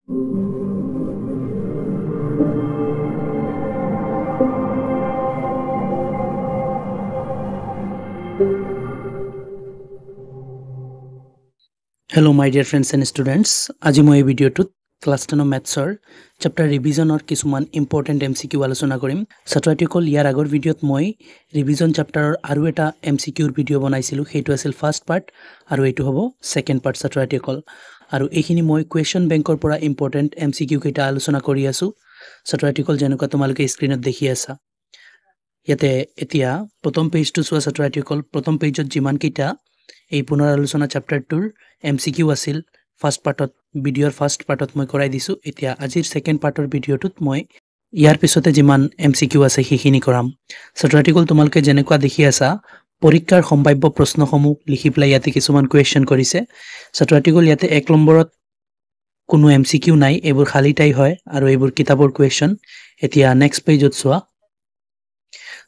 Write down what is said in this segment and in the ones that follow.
Hello my dear friends and students. আজি মই এই ভিডিওটোত ক্লাস 10 ম্যাথছৰ চ্যাপ্টাৰ ৰিভিজনৰ কিছুমান ইম্পৰ্টেন্ট এমসিকিউ আলোচনা কৰিম। ছাত্ৰছাত্ৰীসকল ইয়াৰ আগৰ ভিডিওত মই ৰিভিজন চ্যাপ্টাৰৰ আৰু এটা এমসিকিউৰ ভিডিও বনাইছিলো। সেইটো আছিল ফাৰ্স্ট পাৰ্ট আৰু এইটো হ'ব সেকেন্ড পাৰ্ট ছাত্ৰছাত্ৰীসকল। আৰু এইখিনি মই কোৱেশ্চন বেংকৰ পৰা ইম্পৰ্টেন্ট এমসিকিউ কেইটা আলোচনা কৰি আছো। ছাত্ৰছাত্ৰীসকল যেনেকুৱা তোমালোকে স্ক্ৰিনত দেখি আছা। ইয়াতে এতিয়া প্ৰথম পেজটো চোৱা ছাত্ৰছাত্ৰীসকল। প্ৰথম পেজত যিমান কেইটা এই পুনৰ আলোচনা চ্যাপ্টাৰটোৰ এমসিকিউ আছিল ফাৰ্স্ট পাৰ্টত ভিডিওৰ ফাৰ্স্ট পাৰ্টত মই কৰাই দিছো। এতিয়া আজিৰ সেকেন্ড পাৰ্টৰ ভিডিওটোত মই ইয়াৰ পিছতে যিমান এমসিকিউ আছে সেইখিনি কৰাম। ছাত্ৰছাত্ৰীসকল তোমালোকে যেনেকুৱা দেখি আছা পৰীক্ষাৰ সম্ভাৱ্য প্ৰশ্নসমূহ লিখি পেলাই ইয়াতে কিছুমান কোৱেশ্চন কৰিছে। ছাত্ৰছাত্ৰীসকল ইয়াতে 1 নম্বৰত কোনো এমসিকিউ নাই, এইবোৰ খালি টাই হয় আৰু এইবোৰ কিতাপৰ কোৱেশ্চন। এতিয়া নেক্সট পেজত চোৱা।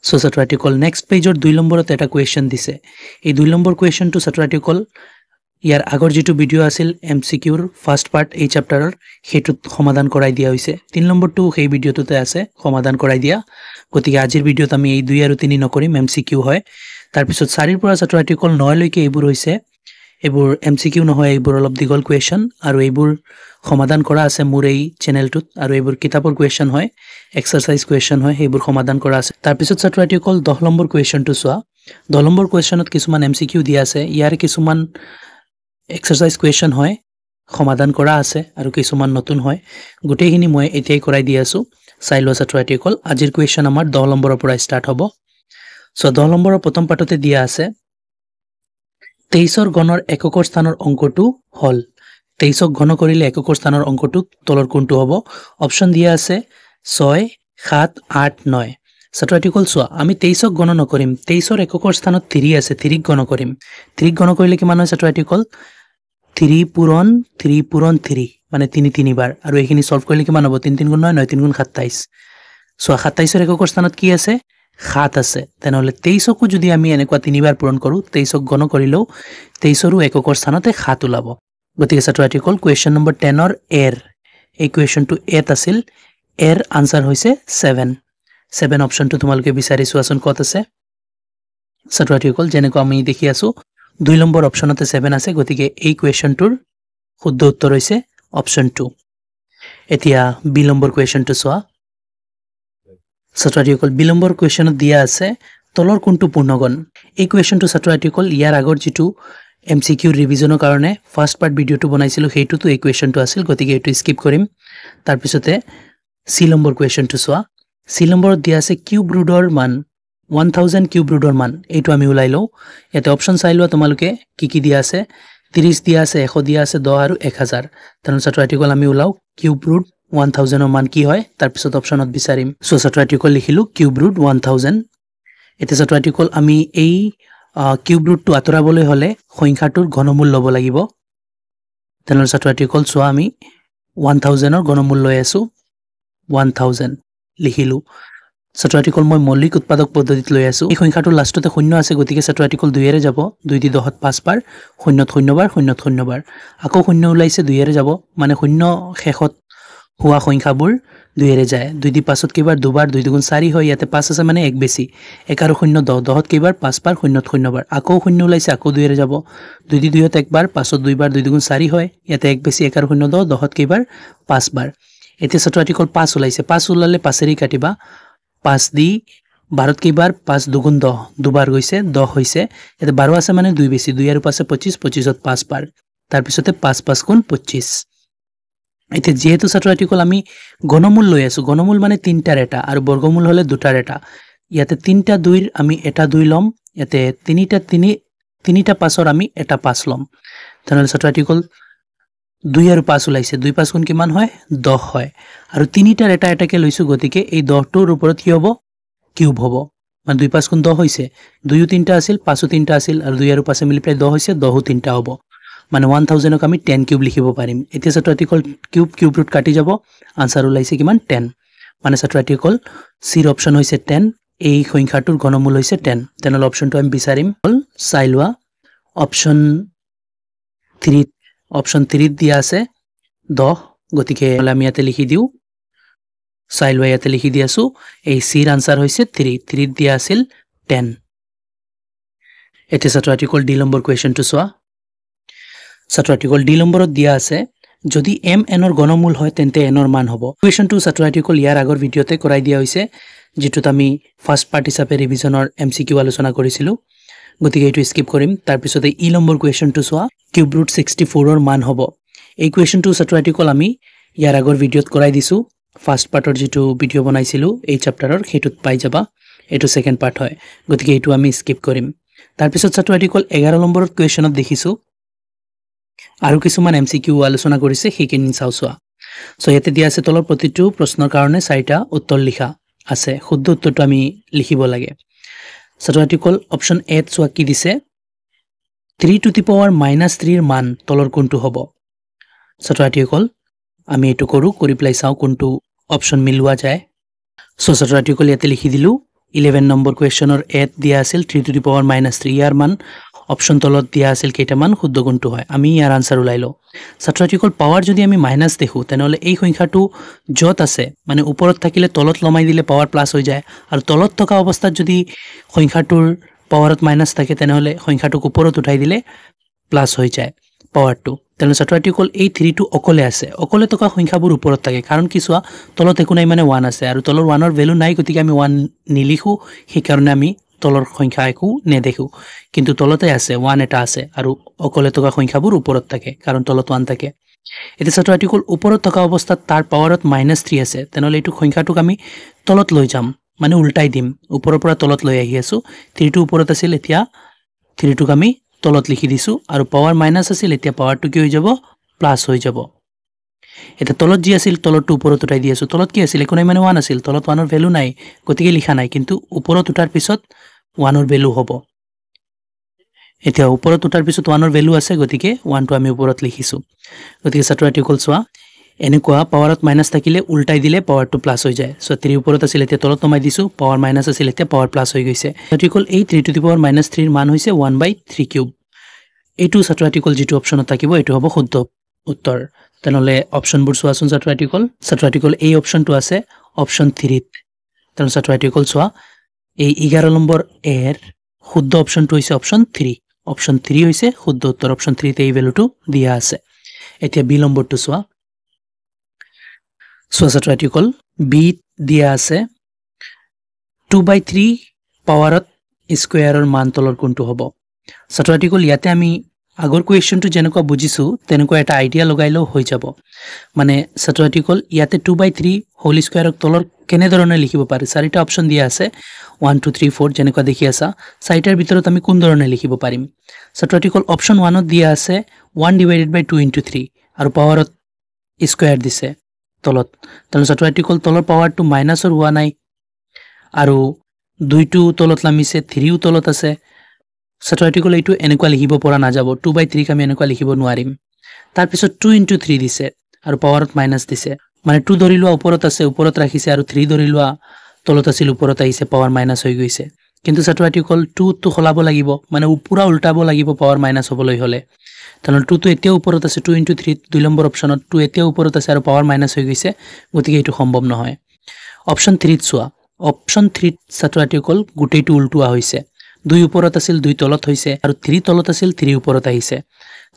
সো ছাত্ৰছাত্ৰীসকল নেক্সট পেজৰ 2 নম্বৰত এটা কোৱেশ্চন দিছে। এই 2 নম্বৰ কোৱেশ্চনটো ছাত্ৰছাত্ৰীসকল ইয়াৰ আগৰ যেটো ভিডিও আছিল এমসিকিউৰ ফাৰ্স্ট পাৰ্ট এই চ্যাপ্টাৰৰ হেতুত সমাধান কৰাই দিয়া হৈছে। 3 নম্বৰটো সেই ভিডিওটোতে আছে সমাধান কৰাই দিয়া। গতিকে আজিৰ ভিডিওত আমি এই 2 আৰু 3 নকৰিম, এমসিকিউ হয়। তাৰ পিছত 4 ৰ পৰা ছাত্ৰছাত্ৰীসকল 9 লৈকে এইবোৰ হৈছে। এইবোৰ এমসিকিউ নহয়, এইবোৰ অলপ দীঘল কোৱেশ্চন আৰু এইবোৰ সমাধান কৰা আছে মোৰ এই চেনেলটোত। আৰু এইবোৰ কিতাপৰ কোৱেশ্চন হয়, এক্সাৰসাইজ কোৱেশ্চন হয়, এইবোৰ সমাধান কৰা আছে। তাৰ পিছত ছাত্ৰছাত্ৰীসকল 10 নম্বৰ কোৱেশ্চনটো চোৱা। 10 নম্বৰ কোৱেশ্চনত কিছুমান এমসিকিউ দিয়া আছে। ইয়াৰ কিছুমান এক্সাৰসাইজ কোৱেশ্চন হয়, সমাধান কৰা আছে আৰু কিছুমান নতুন হয়। গোটেইখিনি মই এতিয়াই কৰাই দি আছো। চাই লোৱা ছাত্ৰছাত্ৰীসকল। আজিৰ কোৱেশ্চন আমাৰ 10 নম্বৰৰ পৰা ষ্টাৰ্ট হ'ব। সো 10 নম্বৰৰ প্ৰথম পাঠতে দিয়া আছে 23ৰ ঘনৰ এককৰ স্থানৰ অংকটো হল। 23ক ঘন কৰিলে এককৰ স্থানৰ অংকটো তলৰ কোনটো হ'ব? অপচন দিয়া আছে 6, 7, 8, 9। ছাত্ৰছাত্ৰীসকল চোৱা, আমি 23ক গণ নকৰিম। 23ৰ এককৰ স্থানত 3 আছে, 3ক গণ কৰিম। 3ক গণ কৰিলে কিমান হয় ছাত্ৰছাত্ৰীসকল? 3 পূৰণ 3 পূৰণ 3 মানে 3 বাৰ। আৰু এইখিনি সলভ কৰিলে কিমান হ'ব? 3 3 গুণ 9, 9 3 গুণ 27। চোৱা 27ৰ এককৰ স্থানত কি আছে? 7 আছে। তেনেহলে 23কো যদি আমি এনেকুৱা 3 বাৰ পূৰণ কৰো, 23ক গণ কৰিলেও 23ৰো এককৰ স্থানতে 7 ওলাব। গতিকে ছাত্ৰছাত্ৰীসকল কুৱেশ্চন নম্বৰ 10ৰ এৰ এই কুৱেশ্চনটো এত আছিল। এৰ আনসাৰ হৈছে 7। 7 অপশনটো তোমালোকে বিচাৰি চোৱাচোন ক'ত আছে। ছাত্ৰছাত্ৰীসকল যেনেকুৱা আমি দেখি আছো 2 নম্বৰ অপশনতে 7 আছে। গতিকে এই কুৱেশ্চনটোৰ শুদ্ধ উত্তৰ হৈছে অপশন 2। এতিয়া বি নম্বৰ কুৱেশ্চনটো চোৱা। ছাত্ৰছাত্ৰীসকল বি নম্বৰ কুৱেশ্চনত দিয়া আছে তলৰ কোনটো পূৰ্ণগণ? এই কুৱেশ্চনটো ছাত্ৰছাত্ৰীসকল ইয়াৰ আগৰ যেটো এমসিকিউ ৰিভিজনৰ কাৰণে ফাৰ্স্ট পাৰ্ট ভিডিওটো বনাইছিলো সেইটোতো এই কুৱেশ্চনটো আছিল। গতিকে এটো স্কিপ কৰিম। তাৰ পিছতে সি নম্বৰ কুৱেশ্চনটো চোৱা। সি নম্বৰত দিয়া আছে কিউব ৰুটৰ মান 1000 কিউব ৰুটৰ মান। এইটো আমি উলাই লও। ইয়াতে অপচন চাই লোৱা তোমালোকে কি কি দিয়া আছে। 30 দিয়া আছে, 100 দিয়া আছে, 10 আৰু 1000। তাৰ ছাত্ৰছাত্ৰীসকল আমি উলাও কিউব ৰুট 1000ৰ মান কি হয় তাৰ পিছত অপচনত বিচাৰিম। সো ছাত্ৰছাত্ৰীসকল লিখিলো কিউব ৰুট 1000। এতিয়া ছাত্ৰছাত্ৰীসকল আমি এই কিউব ৰুটটো আতৰাবলৈ হলে সংখ্যাটোৰ ঘনমূল ল'ব লাগিব। তেনেহলে ছাত্ৰছাত্ৰীসকল চোৱা আমি 1000ৰ ঘনমূল লৈ আছো। 1000 লিখিলো। ছাত্ৰছাত্ৰীসকল মই মৌলিক উৎপাদক পদ্ধতিত লৈ আছো। এই সংখ্যাটোৰ লাষ্টতে 0 আছে। গতিকে ছাত্ৰছাত্ৰীসকল 2 এৰে যাব। 2 দি 10ত 5 বাৰ, 0ত 0 বাৰ, 0ত 0 বাৰ। আকৌ 0 ওলাইছে 2 এৰে যাব। মানে 0 শেষত হোৱা সংখ্যাবোৰ 2 এৰে যায়। 2 দি 5ত কেইবাৰ? 2 বাৰ। 2 দুগুণ 4 হয়। ইয়াতে 5 আছে মানে 1 বেছি। 1 আৰু 0 10। 10ত কেইবাৰ? 5 বাৰ, 0ত 0 বাৰ। আকৌ 0 ওলাইছে, আকৌ 2 এৰে যাব। 2 দি 2ত 1 বাৰ, 5ত 2 বাৰ। 2 দুগুণ 4 হয়। ইয়াতে 1 বেছি। 1 আৰু 0 10। 10ত কেইবাৰ? 5 বাৰ। এতিয়া ছাত্ৰছাত্ৰীসকল 5 ওলাইছে। 5 ওলালে 5 এৰি কাটিবা। 5 দি 12ত কেইবাৰ? 5 দুগুণ 10। দুবাৰ গৈছে 10 হৈছে। ইয়াতে 12 আছে মানে 2 বেছি। 2 আৰু 5 25। 25ত 5 বাৰ। তাৰ পিছতে 5 5 গুণ 25। এতিয়া যেহেতু ছাত্ৰছাত্ৰীসকল আমি ঘনমূল লৈ আছো। ঘনমূল মানে 3টাৰ এটা আৰু বৰ্গমূল হলে 2টাৰ এটা। ইয়াতে 3টা 2ৰ আমি এটা 2 লম। ইয়াতে 3টা 3টা 5ৰ আমি এটা 5 লম। তেনেহলে ছাত্ৰছাত্ৰীসকল 2 আৰু 5 ওলাইছে। 2 5 গুণ কিমান হয়? 10 হয়। আৰু 3টাৰ এটা এটাকে লৈছো। গতিকে এই 10টোৰ ওপৰত কি হ'ব? কিউব হ'ব। মানে 2 5 গুণ 10 হৈছে। 2 ও 3টা আছিল, 5 ও 3টা আছিল আৰু 2 আৰু 5 মিলি প্ৰায় 10 হৈছে। 10 ও 3টা হ'ব। মানে 1000ক আমি 10 কিউব লিখিব পাৰিম। এতিয়া ছাত্ৰছাত্ৰীসকল কিউব ৰুট কাটি যাব। আনসাৰ ওলাইছে কিমান? 10। মানে ছাত্ৰছাত্ৰীসকল সিৰ অপচন হৈছে 10। এই সংখ্যাটোৰ ঘনমূল হৈছে 10। তেনেহলে অপচনটো আমি বিচাৰিম। চাই লোৱা অপচন 3 ত দিয়া আছে 10। গতিকে আমি ইয়াতে লিখি দিওঁ চাই লোৱা ইয়াতে লিখি দি আছোঁ এই চিৰ আনচাৰ হৈছে 3 3 দিয়া আছিল 10 এতিয়া ছাত্ৰ আৰ্টিকল ডি নম্বৰ কুৱেশ্যনটো চোৱা ছাত্ৰ আৰ্টিকল ডি নম্বৰত দিয়া আছে যদি m n ৰ ঘনমূল হয় তেন্তে n ৰ মান হ'ব কুৱেশ্যনটো ছাত্ৰ আৰ্টিকল ইয়াৰ আগৰ ভিডিঅ'তে কৰাই দিয়া হৈছে যেটোত আমি ফাৰ্ষ্ট পাৰ্ট হিচাপে ৰিভিজনৰ MCQ আলোচনা কৰিছিলোঁ গতিকে এইটো স্কিপ কৰিম তাৰ পিছতে ই নম্বৰ কুৱেশ্যনটো চোৱা কিউব ৰুট 64 ৰ মান হ'ব এই কুৱেশ্যনটো ছাত্ৰ আৰ্টিকল আমি ইয়াৰ আগৰ ভিডিঅ'ত কৰাই দিছোঁ ফাৰ্ষ্ট পাৰ্টৰ যেটো ভিডিঅ' বনাইছিলোঁ এই চেপ্টাৰৰ হেতুত পাই যাবা এটো সেকেন্ড পাৰ্ট হয় গতিকে এইটো আমি স্কিপ কৰিম তাৰ পিছত ছাত্ৰ আৰ্টিকল 11 নম্বৰত কুৱেশ্যনত দেখিছোঁ আৰু কিছুমান MCQ আলোচনা কৰিছে সেইখিনি চাও চোৱা সো ইয়াতে দিয়া আছে তলৰ প্ৰতিটো প্ৰশ্নৰ কাৰণে 4টা উত্তৰ লিখা আছে শুদ্ধ উত্তৰটো আমি লিখিব লাগে ছাত্ৰ আৰ্টিকল অপচন এ চোৱা কি দিছে 3 টু দি পাৱাৰ -3 ৰ মান তলৰ কোনটো হ'ব ছাত্ৰ আৰ্টিকল আমি এটো কৰি প্লাই চাও কোনটো অপচন মিলুৱা যায় সো ছাত্ৰ আৰ্টিকল ইয়াতে লিখি দিলো 11 নম্বৰ কুৱেশ্যনৰ এ দিয়া আছিল 3 টু দি পাৱাৰ -3 ইয়াৰ মান অপচন তলত দিয়া আছিল কেইটামান শুদ্ধ কোনটো হয় আমি ইয়াৰ আনসাৰ উলাইলো ছাত্ৰ আৰ্টিকল পাৱাৰ যদি আমি মাইনাস দেখো তেনেহলে এই সংখ্যাটো যত আছে মানে ওপৰত থাকিলে তলত লমাই দিলে পাৱাৰ প্লাস হৈ যায় আৰু তলত থকা অৱস্থাত যদি সংখ্যাটোৰ পাৱাৰত মাইনাস থাকে তেনেহলে সংখ্যাটোক ওপৰত উঠাই দিলে প্লাস হৈ যায় পাৱাৰটো তেনে ছাত্ৰ আৰ্টিকল এই 3 টো অকলে আছে অকলে থকা সংখ্যাবোৰ ওপৰত থাকে কাৰণ কি চোৱা তলত একো নাই মানে 1 আছে আৰু তলৰ 1 ৰ ভ্যালু নাই গতিকে আমি 1 নিলিখো সেই কাৰণে আমি তলৰ সংখ্যা একো নেদেখো কিন্তু তলতে আছে 1 এটা আছে আৰু অকলে থকা সংখ্যাবোৰ ওপৰত থাকে কাৰণ তলত 1 থাকে এটা ছাত্ৰ আৰ্টিকল ওপৰত থকা অৱস্থাত তাৰ পাৱাৰত -3 আছে তেনেহলে এইটো সংখ্যাটোক আমি তলত লৈ যাম মানে উল্টাই দিম ওপৰৰ পৰা তলত লৈ আহি আছো 3 টো ওপৰত আছিল এতিয়া 3 টোক আমি তলত লিখি দিছো আৰু পাৱাৰ মাইনাস আছিল এতিয়া পাৱাৰটো কি হৈ যাব প্লাস হৈ যাব এটা তলত যি আছিল তলৰটো ওপৰত উঠাই দি আছো তলত কি আছিল একো নাই মানে 1 আছিল তলত 1 ৰ ভ্যালু নাই গতিকে লিখা নাই কিন্তু ওপৰত উঠাৰ পিছত 1 ৰ ভ্যালু হ'ব এতিয়া ওপৰত উঠাৰ পিছত 1 ৰ ভ্যালু আছে গতিকে 1 টো আমি ওপৰত লিখিছো গতিকে ছাত্ৰ আৰ্টিকল চোৱা এনেকুৱা পাৱাৰত মাইনাস থাকিলে উল্টাই দিলে পাৱাৰটো প্লাস হৈ যায় সো 3 ওপৰত আছিল এতিয়া তলত নমাই দিছো পাৱাৰ মাইনাস আছিল এতিয়া পাৱাৰ প্লাস হৈ গৈছে আৰ্টিকল এই 3 টু দি পাৱাৰ -3 ৰ মান হৈছে 1/3 কিউব এইটো ছাত্ৰ আৰ্টিকল যেটো অপচনত থাকিব এটো হ'ব শুদ্ধ উত্তৰ তেনেহলে অপচনবোৰ চোৱাচোন ছাত্ৰ আৰ্টিকল এই অপচনটো আছে অপচন 3 ত তেনে ছাত্ৰ আৰ্টিকল চোৱা এই 11 নম্বৰ এৰ শুদ্ধ অপচনটো হৈছে অপচন 3 অপচন 3 হৈছে শুদ্ধ উত্তৰ অপচন 3 তে এই ভ্যালুটো দিয়া আছে এতিয়া বি নম্বৰটো চোৱা ছাত্ৰ আৰ্টিকল বি দিয়া আছে 2/3 পাৱাৰত স্কয়াৰৰ মান তলৰ কোনটো হ'ব ছাত্ৰ আৰ্টিকল ইয়াতে আমি আগৰ কুৱেশ্যনটো যেনেকুৱা বুজিছো তেনেকুৱা এটা আইডিয়া লগাইলো হৈ যাব মানে ছাত্ৰ আৰ্টিকল ইয়াতে 2/3 হোল স্কয়াৰক তলৰ কেনে ধৰণে লিখিব পাৰি চাৰিটা অপচন দিয়া আছে 1 2 3 4 যেনেকুৱা দেখি আছা চাৰিটাৰ ভিতৰত আমি কোন ধৰণে লিখিব পাৰিম ছাত্ৰ আৰ্টিকল অপচন 1 ত দিয়া আছে 1/2 * 3 আৰু পাৱাৰত স্কয়াৰ দিছে তলত তেনে ছাত্ৰ আৰ্টিকল তলৰ পাৱাৰটো মাইনাসৰ হোৱা নাই আৰু 2 টো তলত নামিছে 3 ও তলত আছে ছাত্ৰ আৰ্টিকল এইটো এনেকুৱা লিখিব পৰা না যাব 2/3 আমি এনেকুৱা লিখিব নোৱাৰিম তাৰ পিছত 2 * 3 দিছে আৰু পাৱাৰত মাইনাস দিছে মানে 2 ধৰি লোৱা ওপৰত আছে ওপৰত ৰাখিছে আৰু 3 ধৰি লোৱা তলত আছিল ওপৰত আহিছে পাৱাৰ মাইনাস হৈ গৈছে কিন্তু ছাত্ৰ আৰ্টিকল 2 টো খলাব লাগিব মানে পুৰা উল্টাব লাগিব পাৱাৰ মাইনাস হ'বলৈ হলে তেনে 2 টো এতিয়া ওপৰত আছে 2 * 3 দুই নম্বৰ অপচনত 2 এতিয়া ওপৰত আছে আৰু পাৱাৰ মাইনাস হৈ গৈছে গতিকে এইটো সম্ভৱ নহয় অপচন 3 ত চোৱা অপচন 3 ত ছাত্ৰ আৰ্টিকল গুটেইটো উল্টোৱা হৈছে 2 ওপৰত আছিল 2 তলত হৈছে আৰু 3 তলত আছিল 3 ওপৰত আহিছে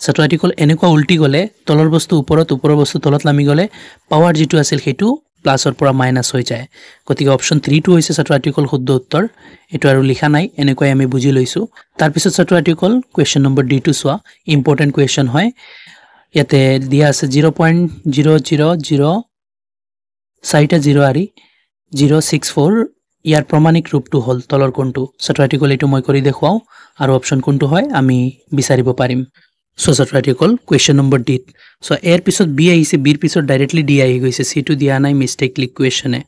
ছাত্ৰ আৰ্টিকল এনেকুৱা উল্টি গলে তলৰ বস্তু ওপৰত ওপৰৰ বস্তু তলত নামি গলে পাৱাৰ যেটো আছিল হেতু প্লাসৰ পৰা মাইনাস হৈ যায় গতিকে অপচন 3 টো হৈছে ছাত্ৰ আৰ্টিকল শুদ্ধ উত্তৰ এটো আৰু লিখা নাই এনেকৈ আমি বুজি লৈছো তাৰ পিছত ছাত্ৰ আৰ্টিকল কুৱেশ্যন নম্বৰ ডি টো চোৱা ইম্পৰ্টেন্ট কুৱেশ্যন হয় ইয়াতে দিয়া আছে 0.000 চাৰিটা 0 আৰি 064 ইয়াৰ প্ৰমাণিক ৰূপটো হল তলৰ কোনটো ছাত্ৰ আৰ্টিকল এটো মই কৰি দেখুৱাও আৰু অপচন কোনটো হয় আমি বিচাৰিব পাৰিম সো ছাত্ৰ article question number D so এৰ পিছত বি আহিছে বিৰ পিছত ডাইৰেক্টলি ডি আহি গৈছে সি টো দিয়া নাই মিস্টেকলি কুৱেশ্যনে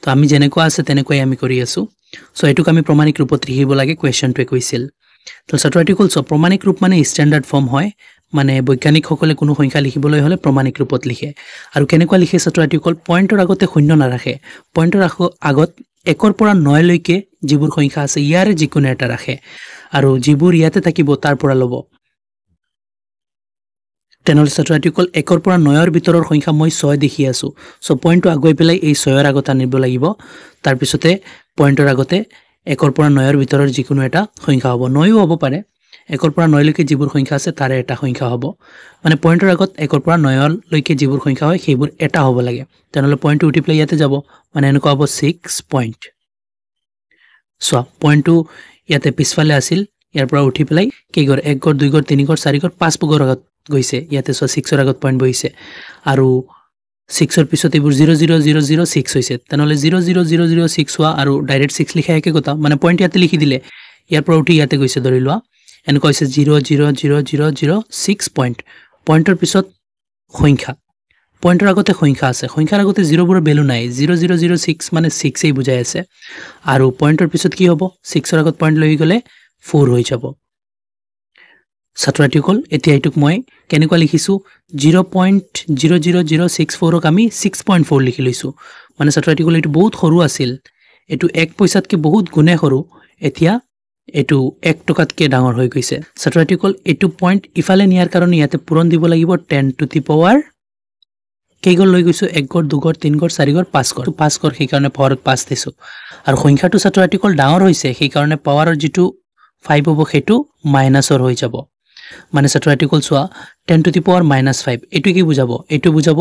তো আমি যেনেকুৱা আছে তেনেকৈ আমি কৰি আছো সো এটোক আমি প্ৰমাণিক ৰূপত লিখিব লাগে কুৱেশ্যনটোৱে কৈছিল তো ছাত্ৰ আৰ্টিকল সো প্ৰমাণিক ৰূপ মানে ষ্টেণ্ডাৰ্ড ফৰ্ম হয় মানে বৈজ্ঞানিকসকলে কোনো সংখ্যা লিখিবলৈ হলে প্ৰমাণিক ৰূপত লিখে আৰু কেনেকুৱা লিখে ছাত্ৰ আৰ্টিকল পইণ্টৰ আগতে শূন্য নাৰাখে পইণ্টৰ আগত 1 ৰ পৰা 9 লৈকে যিবোৰ সংখ্যা আছে ইয়াৰে যিকোনো এটা ৰাখে আৰু যিবোৰ ইয়াতে থাকিব তাৰ পৰা লব তেনেহ'লে ছাত্ৰ-ছাত্ৰীসকল 1ৰ পৰা 9ৰ ভিতৰৰ সংখ্যা মই 6 দেখি আছোঁ সো পইণ্টটো আগুৱাই পেলাই এই 6ৰ আগত আনিব লাগিব তাৰ পিছতে পইণ্টৰ আগতে 1ৰ পৰা 9ৰ ভিতৰৰ যিকোনো এটা সংখ্যা হ'ব 9ও হ'ব পাৰে 1ৰ পৰা 9 লৈকে যিবোৰ সংখ্যা আছে তাৰে এটা সংখ্যা হ'ব মানে পইণ্টৰ আগত 1ৰ পৰা 9 লৈকে যিবোৰ সংখ্যা হয় সেইবোৰ এটা হ'ব লাগে তেনেহ'লে পইণ্টটো উঠি পেলাই ইয়াতে যাব মানে এনেকুৱা হ'ব 6 পইণ্ট সো পইণ্টটো ইয়াতে পিছফালে আছিল ইয়াৰ পৰা উঠি পেলাই কি গৰ 1 গৰ 2 গৰ 3 গৰ 4 গৰ 5 গৰ আগত গৈছে ইয়াতে সো 6ৰ আগত পইণ্ট বহিছে আৰু 6ৰ পিছত এইবোৰ 00006 হৈছে তেনেহ'লে 00006 হোৱা আৰু ডাইৰেক্ট 6 লিখা একে কথা মানে পইণ্ট ইয়াতে লিখি দিলে ইয়াৰ পৰা উঠি ইয়াতে গৈছে ধৰি লোৱা এনেকুৱা হৈছে 00006 পইণ্ট পইণ্টৰ পিছত সংখ্যা পইণ্টৰ আগতে সংখ্যা আছে সংখ্যাৰ আগতে 0বোৰৰ ভ্যালু নাই 0006 মানে 6 এই বুজাই আছে আৰু পইণ্টৰ পিছত কি হ'ব 6ৰ আগত পইণ্ট লৈ গ'লে 4 হৈ যাব ছাত্ৰ-ছাত্ৰীসকল এতিয়া এইটোক মই কেনেকুৱা লিখিছো 0.00064 ক আমি 6.4 লিখি লৈছো মানে ছাত্ৰ-ছাত্ৰীসকল এইটো বহুত সৰু আছিল এইটো 1 পইচাতকৈ বহুত গুণে সৰু এতিয়া এইটো 1 টকাতকৈ ডাঙৰ হৈ গৈছে ছাত্ৰ-ছাত্ৰীসকল এইটো পইণ্ট ইফালে নিয়াৰ কাৰণে ইয়াতে পূৰণ দিব লাগিব 10 টু দি পাৱাৰ কেইগৰ লৈ গৈছো 1 গৰ 2 গৰ 3 গৰ 4 গৰ 5 গৰ 5 গৰ সেই কাৰণে পাৱাৰত 5 দিছো আৰু সংখ্যাটো ছাত্ৰ-ছাত্ৰীসকল ডাঙৰ হৈছে সেই কাৰণে পাৱাৰৰ যেটো 5 হ'ব হেতু মাইনাসৰ হৈ যাব মানে ছাত্ৰ-ছাত্ৰীসকল চোৱা 10 টু দি পাৱাৰ -5 এটো কি বুজাব এটো বুজাব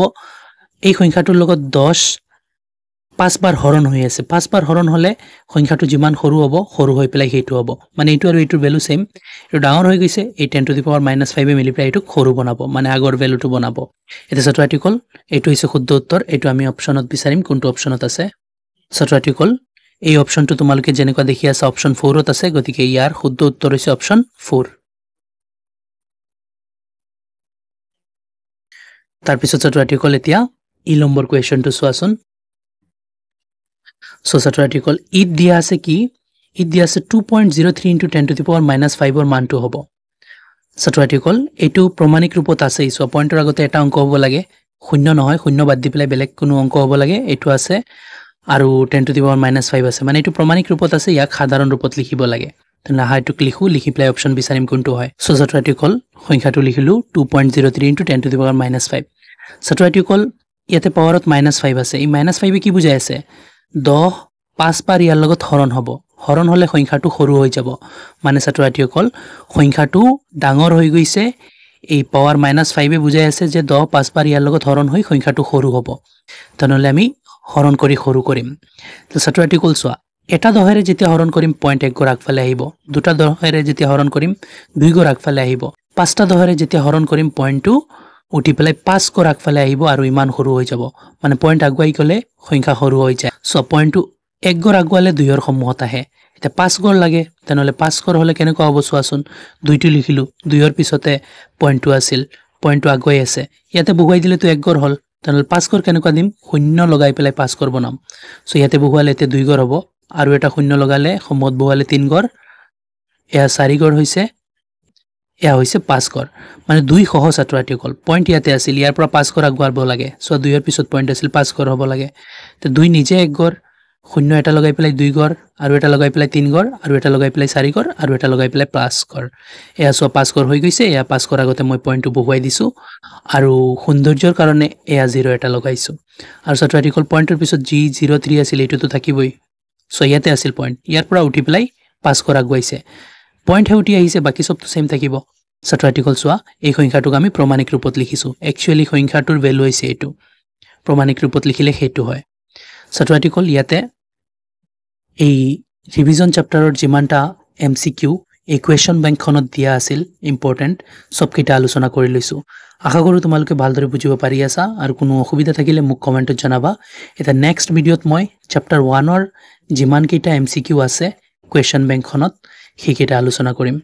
এই সংখ্যাটোৰ লগত 10 5 বাৰ হৰণ হৈ আছে 5 বাৰ হৰণ হলে সংখ্যাটো যিমান সৰু হ'ব সৰু হৈ পেলাই হেতু হ'ব মানে এটো আৰু এটোৰ ভ্যালু সেম এটো ডাঙৰ হৈ গৈছে এই 10 টু দি পাৱাৰ -5 এ মিলি পেলাই এটো সৰু বনাব মানে আগৰ ভ্যালুটো বনাব এটা ছাত্ৰ-ছাত্ৰীসকল এটো হৈছে শুদ্ধ উত্তৰ এটো আমি অপচনত বিচাৰিম কোনটো অপচনত আছে ছাত্ৰ-ছাত্ৰীসকল এই অপচনটো তোমালোকে যেনেকুৱা দেখি আছে অপচন 4 ত আছে গতিকে ইয়াৰ শুদ্ধ উত্তৰ হৈছে অপচন 4 তাৰ পিছত ছাত্ৰ-ছাত্ৰীসকল এতিয়া ই নম্বৰ কোৱেশ্চনটো চোৱাচোন সো ছাত্ৰ-ছাত্ৰীসকল ইত দিয়া আছে কি ইত দিয়া আছে 2.03 * 10 টু দি পাৱাৰ -5 ৰ মানটো হ'ব ছাত্ৰ-ছাত্ৰীসকল এটো প্ৰমাণিক ৰূপত আছে সো পইণ্টৰ আগতে এটা অংক হ'ব লাগে শূন্য নহয় শূন্য বাদ দি পেলাই বেলেগ কোনো অংক হ'ব লাগে এটো আছে আৰু 10 টু দি পাৱাৰ -5 আছে মানে এটো প্ৰমাণিক ৰূপত আছে ইয়াক সাধাৰণ ৰূপত লিখিব লাগে তেনে হাইটুক লিখি পেলাই অপচন বিচাৰিম কোনটো হয় সো ছাত্ৰ-ছাত্ৰীসকল সংখ্যাটো লিখিলো 2.03 * 10 টু দি পাৱাৰ -5 ছাত্ৰ-ছাত্ৰীসকল ইয়াতে পাৱাৰত -5 আছে এই -5 এ কি বুজাই আছে 10 5 বাৰ ইয়াৰ লগত হৰণ হ'ব হৰণ হলে সংখ্যাটো সৰু হৈ যাব মানে ছাত্ৰ-ছাত্ৰীসকল সংখ্যাটো ডাঙৰ হৈ গৈছে এই পাৱাৰ -5 এ বুজাই আছে যে 10 5 বাৰ ইয়াৰ লগত হৰণ হৈ সংখ্যাটো সৰু হ'ব তেনেহলে আমি হৰণ কৰি সৰু কৰিম তো ছাত্ৰ-ছাত্ৰীসকল চোৱা এটা 10ৰে যেতিয়া হৰণ কৰিম পইণ্ট 1 গৰ আগফালে আহিব দুটা 10ৰে যেতিয়া হৰণ কৰিম 2 গৰ আগফালে আহিব পাঁচটা 10ৰে যেতিয়া হৰণ কৰিম পইণ্টটো উঠি পেলাই 5 গৰ আগফালে আহিব আৰু ইমান সৰু হৈ যাব মানে পইণ্ট আগুৱাই গলে সংখ্যা সৰু হৈ যায় সো পইণ্টটো 1 গৰ আগুৱালে 2ৰ সম্মুখত আহে এটা 5 গৰ লাগে তেনেহলে 5 গৰ হলে কেনেকুৱা হ'ব চোৱাচোন 2টো লিখিলো 2ৰ পিছতে পইণ্টটো আছিল পইণ্টটো আগুৱাই আছে ইয়াতে বহুৱাই দিলেতো 1 গৰ হল তেনেহলে 5 গৰ কেনেকুৱা দিম শূন্য লগাই পেলাই 5 গৰ বনাম সো ইয়াতে বহুৱালে এতে 2 গৰ হ'ব আৰু এটা শূন্য লগালে সম্মুখত বহুৱালে 3 গৰ এয়া 4 গৰ হৈছে এয়া হৈছে 5 গৰ মানে 2 সহ ছাত্ৰ-ছাত্ৰীসকল পইণ্ট ইয়াতে আছিল ইয়াৰ পৰা 5 গৰ আগুৱাব লাগে সো 2ৰ পিছত পইণ্ট আছিল 5 গৰ হ'ব লাগে তে 2 নিজে 1 গৰ শূন্য এটা লগাই পেলাই 2 গৰ আৰু এটা লগাই পেলাই 3 গৰ আৰু এটা লগাই পেলাই 4 গৰ আৰু এটা লগাই পেলাই 5 গৰ এয়া সো 5 গৰ হৈ গৈছে এয়া 5 গৰ আগতে মই পইণ্টটো বহুৱাই দিছো আৰু সৌন্দৰ্যৰ কাৰণে এয়া 0 এটা লগাইছো আৰু ছাত্ৰ-ছাত্ৰীসকল পইণ্টৰ পিছত যি 03 আছিল এটোতো থাকিবই সো ইয়াতে আছিল পইণ্ট ইয়াৰ পৰা উঠি পেলাই 5 গৰ আগুৱাইছে পইণ্ট হেউটি আহিছে বাকি সবটো সেম থাকিব ছাত্ৰ-ছাত্ৰীসকল চোৱা এই সংখ্যাটোক আমি প্ৰমাণিক ৰূপত লিখিছো একচুয়ালি সংখ্যাটোৰ ভ্যালু হৈছে এটো প্ৰমাণিক ৰূপত লিখিলে হেতু হয় ছাত্ৰ-ছাত্ৰীসকল ইয়াতে এই ৰিভিজন চেপ্টাৰৰ যিমানটা এমসিকিউ এই কোৱেশ্চন বেংকখনত দিয়া আছিল ইম্পৰ্টেন্ট সবকিটা আলোচনা কৰি লৈছো আশা কৰো তোমালোকে ভালদৰে বুজিব পাৰি আছা আৰু কোনো অসুবিধা থাকিলে মোক কমেন্টত জনাবা এটা নেক্সট ভিডিঅত মই চেপ্টাৰ 1 ৰ যিমান কেইটা এমসিকিউ আছে কোৱেশ্চন বেংকখনত সেইকেইটা আলোচনা কৰিম